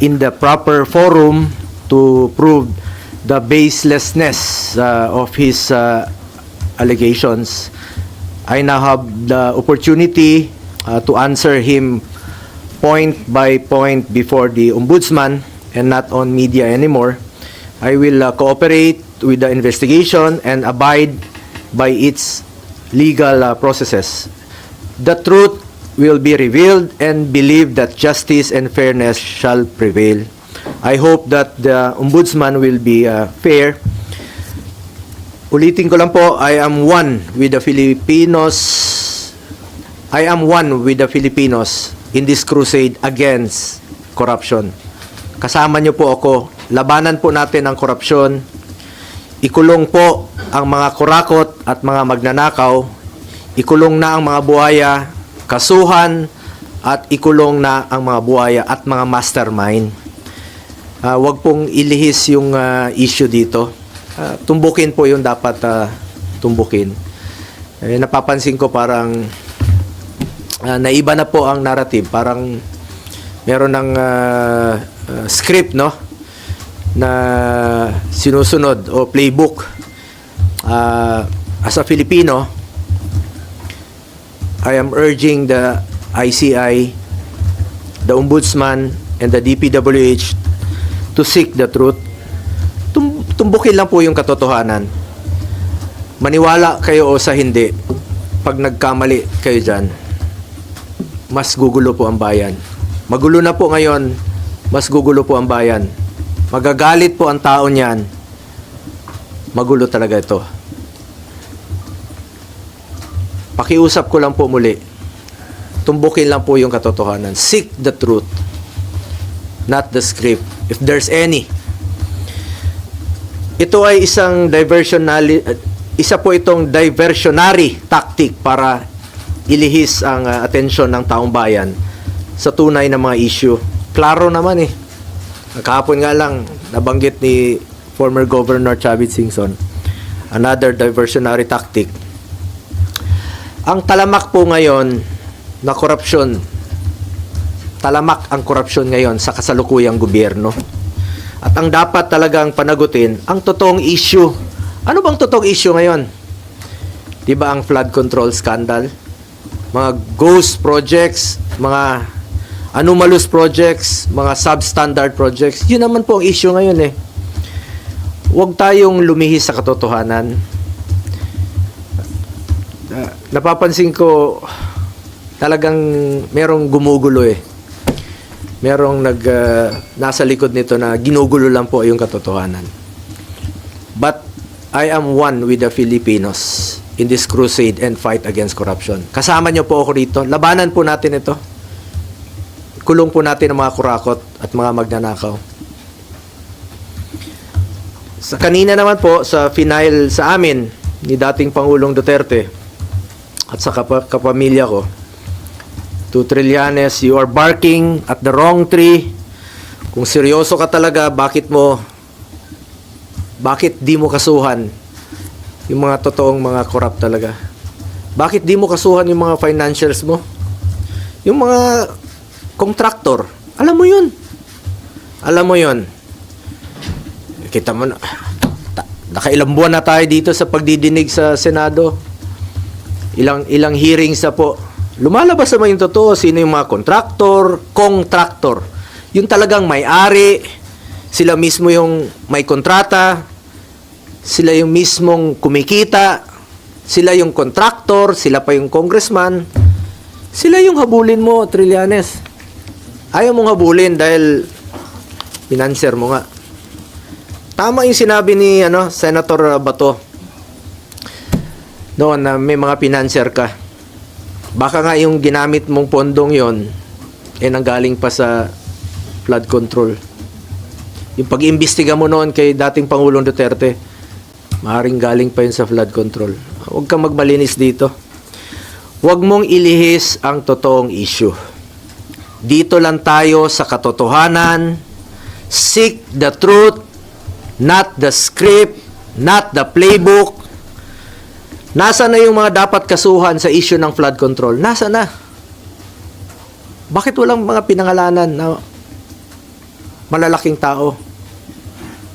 in the proper forum to prove the baselessness of his allegations. I now have the opportunity to answer him point by point before the Ombudsman and not on media anymore. I will cooperate with the investigation and abide by its legal processes. The truth will be revealed and believe that justice and fairness shall prevail. I hope that the Ombudsman will be fair. Ulitin ko lang po, I am one with the Filipinos. I am one with the Filipinos in this crusade against corruption. Kasama niyo po ako. Labanan po natin ang korupsyon. Ikulong po ang mga kurakot at mga magnanakaw. Ikulong na ang mga buhaya, kasuhan, at ikulong na ang mga buhaya at mga mastermind. Huwag pong ilihis yung issue dito. Tumbukin po yung dapat tumbukin. Napapansin ko parang naiba na po ang narrative. Parang meron ng script, no, na sinusunod o playbook. As a Filipino, I am urging the ICI, the Ombudsman, and the DPWH to seek the truth. Tumbukin lang po yung katotohanan. Maniwala kayo o sa hindi, pag nagkamali kayo dyan, mas gugulo po ang bayan. Magulo na po ngayon, mas gugulo po ang bayan. Magagalit po ang tao niyan. Magulo talaga ito. Pakiusap ko lang po muli. Tumbukin lang po yung katotohanan. Seek the truth, not the script, if there's any. Ito ay isa po itong diversionary tactic para ilihis ang atensyon ng taong bayan sa tunay na mga issue. Klaro naman eh. Kahapon nga lang, nabanggit ni former Governor Chavit Singson, another diversionary tactic. Ang talamak po ngayon na korupsyon, talamak ang korupsyon ngayon sa kasalukuyang gobyerno. At ang dapat talagang panagutin, ang totoong issue. Ano bang totoong issue ngayon? Diba ang flood control scandal? Mga ghost projects, mga anomalous projects, mga substandard projects. Yun naman po ang issue ngayon eh. Huwag tayong lumihis sa katotohanan. Napapansin ko talagang merong gumugulo eh. Merong nasa likod nito na ginugulo lang po yung katotohanan. But I am one with the Filipinos in this crusade and fight against corruption. Kasama niyo po ako rito. Labanan po natin ito. Kulong po natin ang mga kurakot at mga magnanakaw. Sa kanina naman po, sa final sa amin ni dating Pangulong Duterte at sa kapamilya ko, to Trillanes, you are barking at the wrong tree. Kung seryoso ka talaga, bakit di mo kasuhan yung mga totoong mga corrupt talaga? Bakit di mo kasuhan yung mga financials mo? Yung mga contractor, alam mo yun. Alam mo yun. Kita mo na, nakailang buwan na tayo dito sa pagdidinig sa Senado. Ilang hearings na po. Lumalabas naman yung totoo, sino yung mga contractor. Yung talagang may-ari, sila mismo yung may kontrata, sila yung mismong kumikita, sila yung contractor, sila pa yung congressman, sila yung habulin mo, Trillanes. Ayaw mong habulin dahil financer mo nga. Tama yung sinabi ni Senator Bato doon na may mga financer ka. Baka nga yung ginamit mong pondong yon nanggaling pa sa flood control. Yung pag-imbestiga mo noon kay dating Pangulong Duterte, maaaring galing pa yun sa flood control. Huwag kang magmalinis dito. Huwag mong ilihis ang totoong issue. Dito lang tayo sa katotohanan. Seek the truth, not the script, not the playbook. Nasa na yung mga dapat kasuhan sa issue ng flood control? Nasa na? Bakit walang mga pinangalanan na malalaking tao.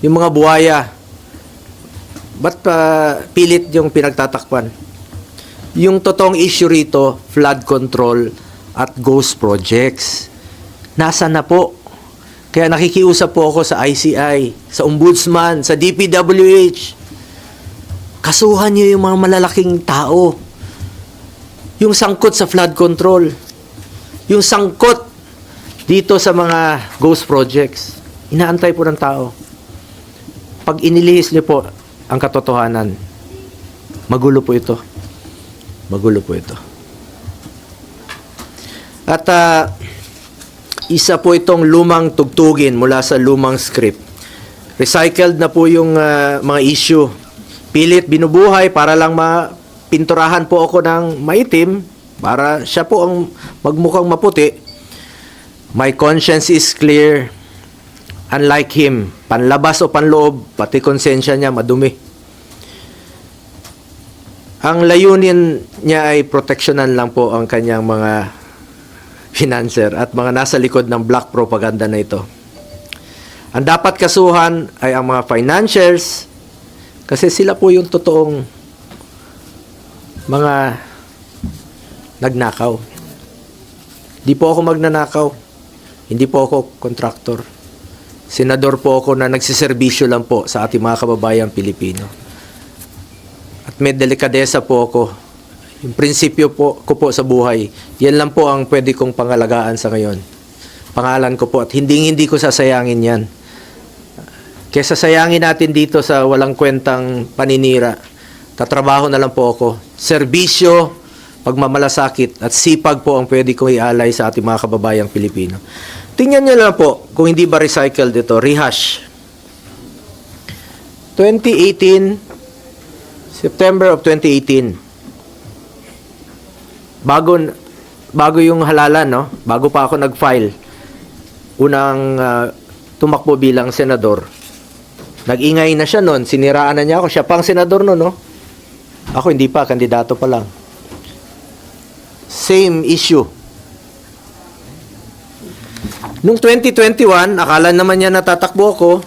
Yung mga buhaya, ba't pilit yung pinagtatakpan? Yung totoong issue rito, flood control at ghost projects. Nasa na po? Kaya nakikiusap po ako sa ICI, sa Ombudsman, sa DPWH. Kasuhan niyo yung mga malalaking tao. Yung sangkot sa flood control. Yung sangkot dito sa mga ghost projects. Inaantay po ng tao. Pag inilihis niyo po ang katotohanan, magulo po ito. Magulo po ito. At isa po itong lumang tugtugin mula sa lumang script. Recycled na po yung mga issue. Pilit binubuhay para lang mapinturahan po ako ng maitim para siya po ang magmukhang maputi. My conscience is clear. Unlike him, panlabas o panloob, pati konsensya niya madumi. Ang layunin niya ay proteksyonan lang po ang kanyang mga financer at mga nasa likod ng black propaganda na ito. Ang dapat kasuhan ay ang mga financiers kasi sila po yung totoong mga nagnakaw. Hindi po ako magnanakaw. Hindi po ako kontraktor. Senador po ako na nagsiservisyo lang po sa ating mga kababayang Pilipino. At may delikadesa po ako. Yung prinsipyo po ko po sa buhay, yan lang po ang pwede kong pangalagaan sa ngayon. Pangalan ko po at hindi ko sasayangin yan. Kesa sayangin natin dito sa walang kwentang paninira, tatrabaho na lang po ako. Serbisyo, pagmamalasakit at sipag po ang pwede kong ialay sa ating mga kababayang Pilipino. Tingnan nyo lang po kung hindi ba recycled ito. Rehash. 2018, September of 2018. Bago yung halalan, no? Bago pa ako nag-file. Unang tumakbo bilang senador. Nag-ingay na siya noon. Siniraan na niya ako. Siya pang senador noon, no? Ako hindi pa. Kandidato pa lang. Same issue. Nung 2021, akala naman niya natatakbo ako.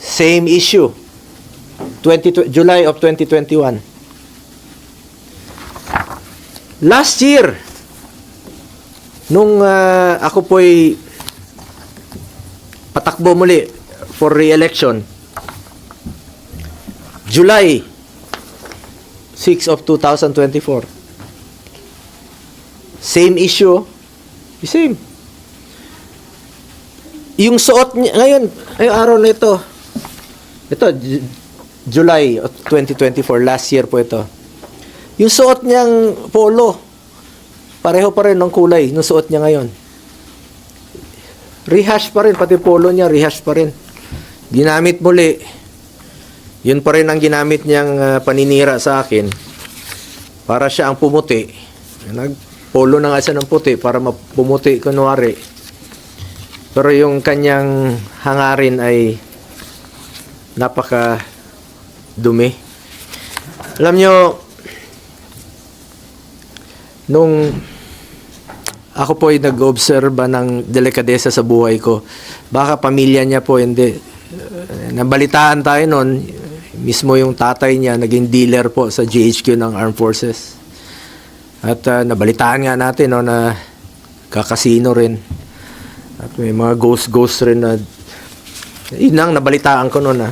Same issue. July of 2021. Last year, nung ako po'y patakbo muli for re-election, July 6 of 2024. Same issue. Same. Yung suot niya, ngayon, ay araw na ito. Ito, July of 2024, last year po ito. Yung suot niyang polo, pareho pa rin ng kulay, yung suot niya ngayon. Rehash pa rin, pati polo niya, rehash pa rin. Ginamit muli. Yun pa rin ang ginamit niyang paninira sa akin para siya ang pumuti. Nagpolo na nga siya ng puti para mapumuti kunwari. Pero yung kanyang hangarin ay napaka dumi. Alam nyo, nung ako po ay nag-obserba ng delikadesa sa buhay ko, baka pamilya niya po hindi. Nabalitaan tayo noon, mismo yung tatay niya naging dealer po sa GHQ ng Armed Forces. At nabalitaan nga natin no, na kakasino rin. At may mga ghost rin na yun ang nabalitaan ko noon.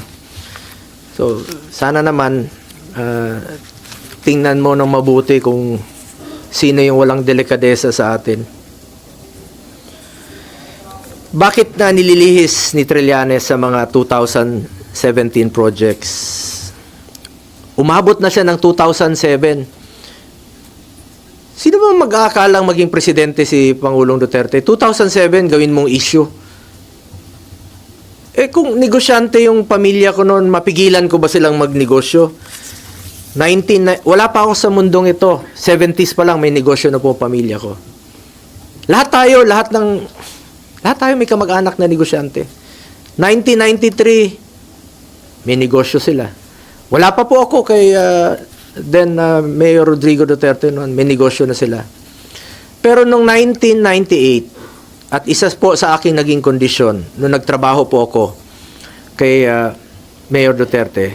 So, sana naman tingnan mo ng mabuti kung sino yung walang delikadesa sa atin. Bakit na nililihis ni Trillanes sa mga 2017 projects? Umabot na siya ng 2007. Sino bang mag-aakalang maging presidente si Pangulong Duterte? 2007, gawin mong issue. Eh kung negosyante yung pamilya ko noon, mapigilan ko ba silang magnegosyo? Wala pa ako sa mundong ito. 70s pa lang may negosyo na po pamilya ko. Lahat tayo may kamag-anak na negosyante. 1993, may negosyo sila. Wala pa po ako kay Mayor Rodrigo Duterte noon, may negosyo na sila. Pero nung 1998, At isa po sa aking naging kondisyon nung nagtrabaho po ako kay Mayor Duterte,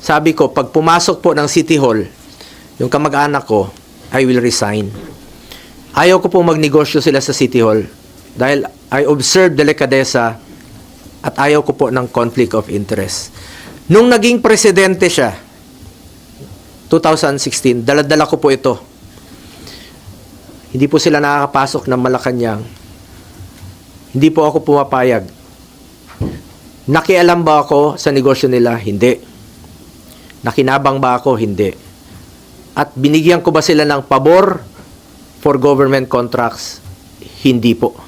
sabi ko, pag pumasok po ng City Hall, yung kamag-anak ko, I will resign. Ayaw ko po magnegosyo sila sa City Hall dahil I observe delikadesa at ayaw ko po ng conflict of interest. Nung naging presidente siya, 2016, dala-dala ko po ito. Hindi po sila nakakapasok ng Malacanang. Hindi po ako pumapayag. Nakialam ba ako sa negosyo nila? Hindi. Nakinabang ba ako? Hindi. At binigyan ko ba sila ng pabor for government contracts? Hindi po.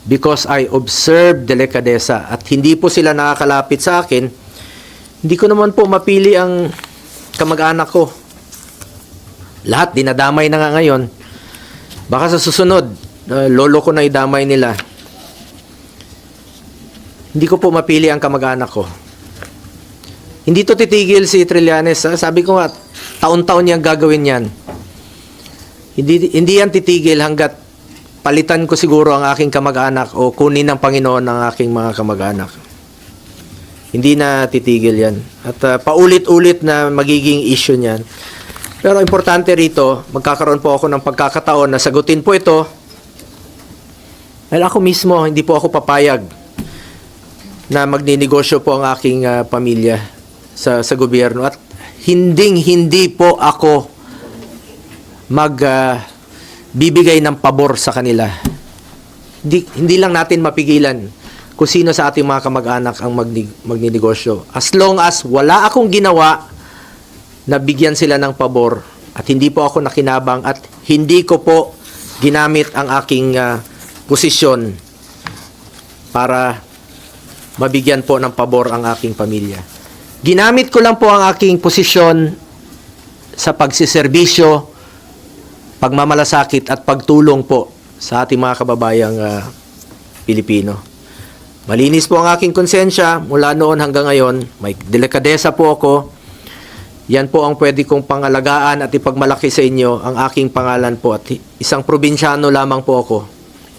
Because I observed delikadesa at hindi po sila nakakalapit sa akin, hindi ko naman po mapili ang kamag-anak ko. Lahat dinadamay na nga ngayon. Baka sa susunod, lolo ko na idamay nila. Hindi ko po mapili ang kamag-anak ko. Hindi to titigil si Trillanes. Sabi ko nga, taon-taon niyang gagawin yan. Hindi yan titigil hanggat palitan ko siguro ang aking kamag-anak o kunin ng Panginoon ang aking mga kamag-anak. Hindi na titigil yan. At paulit-ulit na magiging issue niyan. Pero importante rito, magkakaroon po ako ng pagkakataon na sagutin po ito. Dahil ako mismo, hindi po ako papayag na magninegosyo po ang aking pamilya sa gobyerno. At hindi po ako bibigay ng pabor sa kanila. Hindi lang natin mapigilan kung sino sa ating mga kamag-anak ang magninegosyo. As long as wala akong ginawa na bigyan sila ng pabor at hindi po ako nakinabang at hindi ko po ginamit ang aking posisyon para mabigyan po ng pabor ang aking pamilya. Ginamit ko lang po ang aking posisyon sa pagsiservisyo, pagmamalasakit at pagtulong po sa ating mga kababayang Pilipino. Malinis po ang aking konsensya mula noon hanggang ngayon. May delikadesa po ako. Yan po ang pwede kong pangalagaan at ipagmalaki sa inyo ang aking pangalan po at isang probinsyano lamang po ako.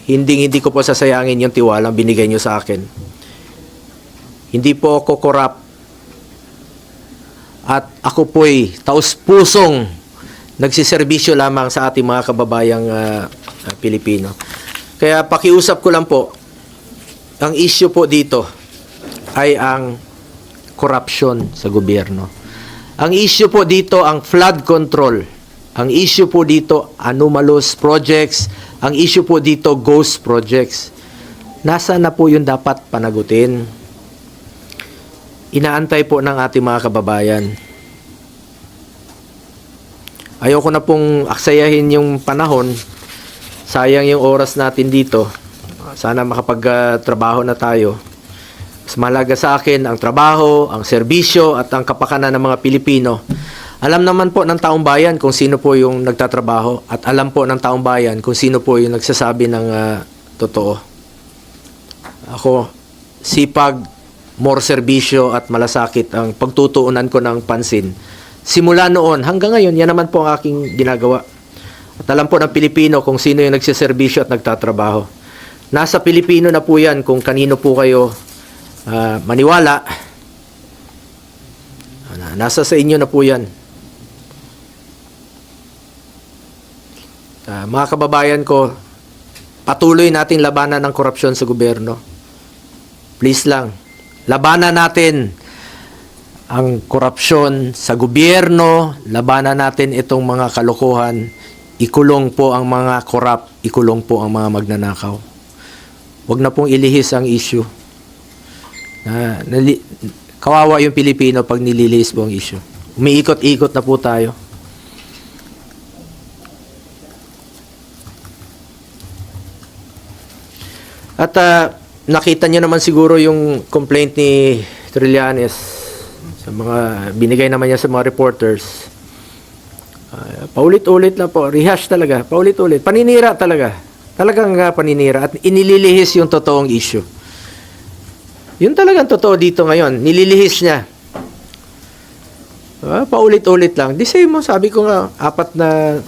Hindi ko po sasayangin yung tiwalang binigay nyo sa akin. Hindi po ako korap at ako po'y taus-pusong nagsiservisyo lamang sa ating mga kababayang Pilipino. Kaya pakiusap ko lang po, ang issue po dito ay ang corruption sa gobyerno. Ang issue po dito ang flood control. Ang issue po dito anomalous projects. Ang issue po dito ghost projects. Nasaan na po yung dapat panagutin? Inaantay po ng ating mga kababayan. Ayoko na pong aksayahin yung panahon. Sayang yung oras natin dito. Sana makapagtrabaho na tayo. Mas mahalaga sa akin ang trabaho, ang serbisyo at ang kapakanan ng mga Pilipino. Alam naman po ng taong bayan kung sino po yung nagtatrabaho at alam po ng taong bayan kung sino po yung nagsasabi ng totoo. Ako, sipag, more serbisyo at malasakit ang pagtutuunan ko ng pansin. Simula noon hanggang ngayon, yan naman po ang aking ginagawa. At alam po ng Pilipino kung sino yung nagsiservisyo at nagtatrabaho. Nasa Pilipino na po yan kung kanino po kayo maniwala. Nasa sa inyo na po yan. Mga kababayan ko, patuloy nating labanan ng korupsyon sa gobyerno. Please lang, labanan natin ang korupsyon sa gobyerno, labanan natin itong mga kalokohan, ikulong po ang mga korap, ikulong po ang mga magnanakaw. Huwag na pong ilihis ang issue. Kawawa yung Pilipino pag nililihis po ang issue. Umiikot-ikot na po tayo. At nakita nyo naman siguro yung complaint ni Trillanes sa mga binigay naman niya sa mga reporters. Paulit-ulit na po. Rehash talaga. Paulit-ulit. Paninira talaga. Talagang paninira at inililihis yung totoong issue. Yun talagang totoo dito ngayon. Nililihis niya. Paulit-ulit lang. The same mo, sabi ko nga, 4 na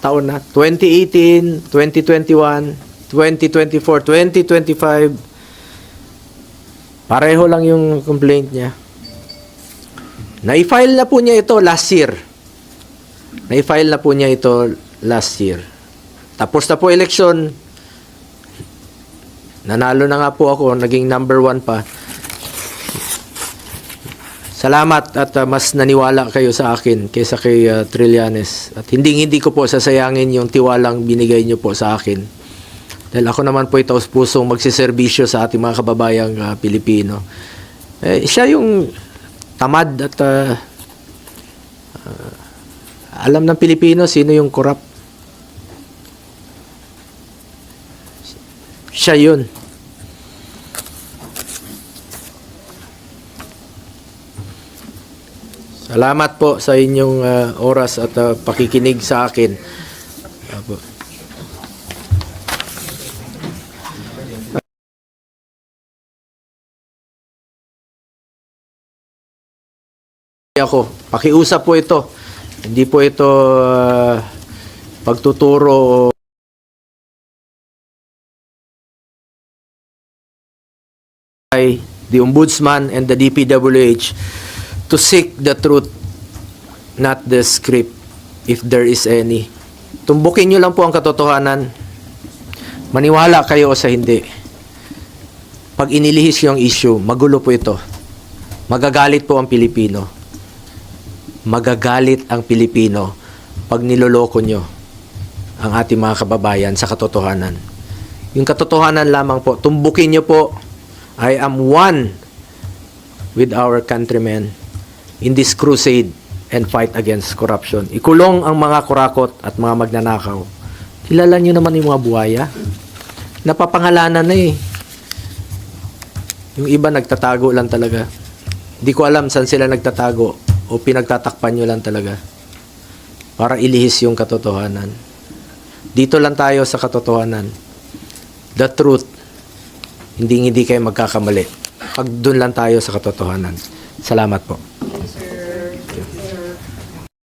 taon na. 2018, 2021, 2024, 2025, pareho lang yung complaint niya. Na-file na po niya ito last year. Na-file na po niya ito last year. Tapos na po election. Nanalo na nga po ako, naging number 1 pa. Salamat at mas naniwala kayo sa akin kaysa kay Trillanes. At hindi ko po sasayangin yung tiwalang binigay niyo po sa akin. Dahil ako naman po ito pusong magsiservisyo sa ating mga kababayang Pilipino. Siya yung tamad at alam ng Pilipino sino yung corrupt. Siya yun. Salamat po sa inyong oras at pakikinig sa akin. Apo. Ako, pakiusap po ito. Hindi po ito pagtuturo by the Ombudsman and the DPWH to seek the truth, not the script, if there is any. Tumbukin nyo lang po ang katotohanan. Maniwala kayo o sa hindi. Pag inilihis yung issue, magulo po ito. Magagalit po ang Pilipino. Magagalit ang Pilipino pag niloloko nyo ang ating mga kababayan sa katotohanan. Yung katotohanan lamang po, tumbukin nyo po, I am one with our countrymen in this crusade and fight against corruption. Ikulong ang mga kurakot at mga magnanakaw. Kilala nyo naman yung mga buhaya. Napapangalanan na eh. Yung iba nagtatago lang talaga. Hindi ko alam saan sila nagtatago o pinagtatakpan nyo lang talaga para ilihis yung katotohanan. Dito lang tayo sa katotohanan. The truth. Hindi kayo magkakamali. Pag doon lang tayo sa katotohanan. Salamat po.